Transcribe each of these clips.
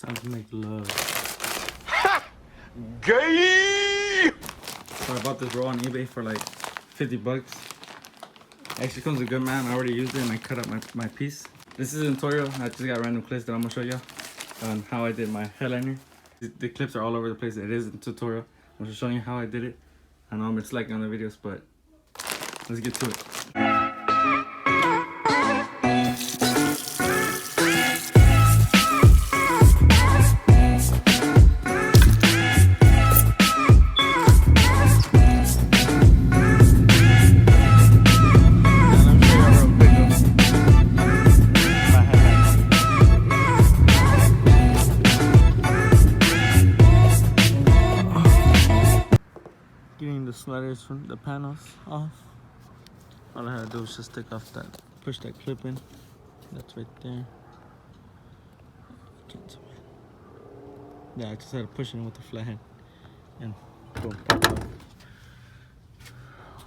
Time to make love. Gay! So I bought this roll on eBay for like 50 bucks. Actually comes with good, man. I already used it and I cut up my piece. This is a tutorial. I just got random clips that I'm gonna show you on how I did my headliner. The clips are all over the place. It is a tutorial. I'm just showing you how I did it. I know I'm been slacking on the videos, but let's get to it. Getting the sliders from the panels off. All I had to do was just take off that, push that clip in. That's right there. Can't zoom in. Yeah, I just had to push it in with the flat hand and boom, pop it off.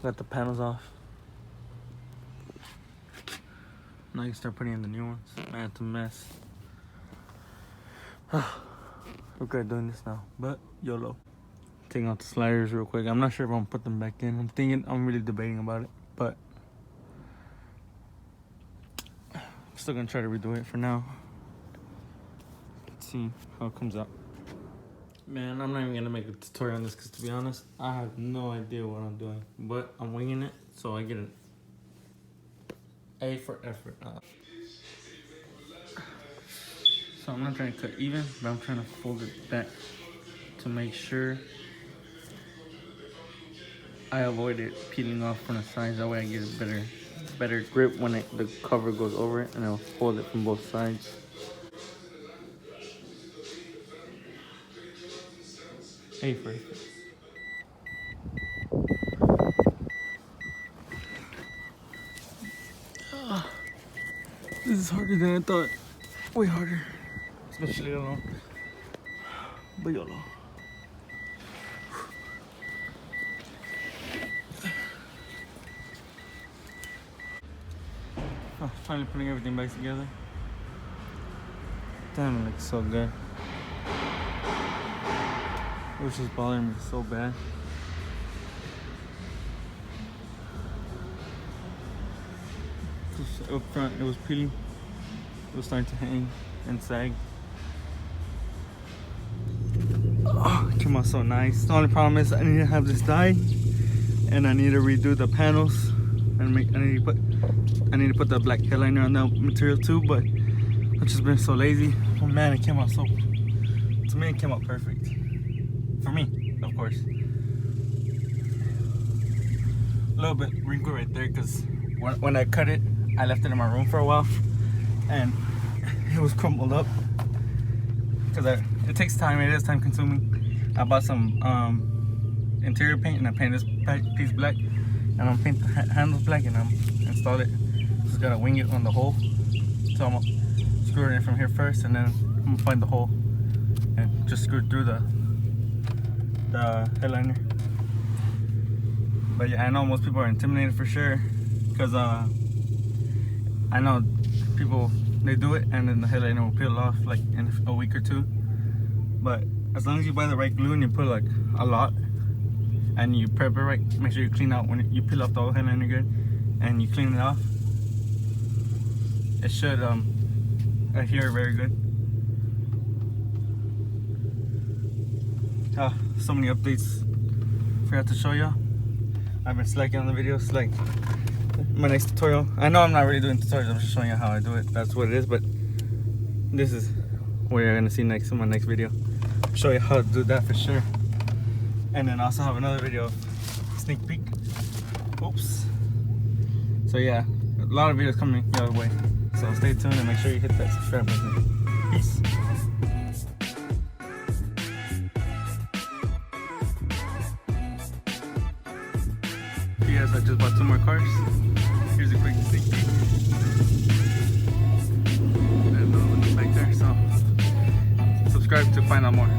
Got the panels off. Now you can start putting in the new ones. Man, it's a mess. Okay, doing this now, but YOLO. Taking out the sliders real quick. I'm not sure if I'm gonna put them back in. I'm really debating about it, but I'm still gonna try to redo it for now. Let's see how it comes out. Man, I'm not even gonna make a tutorial on this because, to be honest, I have no idea what I'm doing, but I'm winging it, so I get an A for effort. So I'm not trying to cut even, but I'm trying to fold it back to make sure I avoid it peeling off from the sides. That way I get a better grip when the cover goes over it, and I'll fold it from both sides. A for effort. This is harder than I thought. Way harder. Especially alone. But YOLO. Oh, finally putting everything back together. Damn, it looks so good. It was just bothering me so bad. Just up front, it was peeling. It was starting to hang and sag. Oh, it came out so nice. The only problem is I need to have this dye, and I need to redo the panels, and I need to put the black headliner on that material too. But I've just been so lazy. Oh man, it came out so. To me, it came out perfect. For me, of course. A little bit wrinkle right there because when I cut it, I left it in my room for a while, and it was crumpled up. Because it takes time. It is time consuming. I bought some interior paint and I painted this piece black, and I'm gonna paint the handles black and I'm install it. Just gotta wing it on the hole. So I'm gonna screw it in from here first, and then I'm gonna find the hole and just screw it through the headliner. But yeah, I know most people are intimidated for sure, because I know people, they do it and then the headliner will peel off like in a week or two. But as long as you buy the right glue and you put like a lot and you prep it right, make sure you clean out when you peel off the whole headliner good and you clean it off, it should adhere very good. So many updates forgot to show y'all. I've been slacking on the videos. Like my next tutorial, I know I'm not really doing tutorials, I'm just showing you how I do it. That's what it is. But this is what you're gonna see next in my next video. Show you how to do that for sure. And then also have another video, sneak peek. Oops. So yeah, a lot of videos coming your way. So stay tuned and make sure you hit that subscribe button. Peace. Yes, I just bought 2 more cars. Here's a quick sneak peek. There's another one back there, so subscribe to find out more.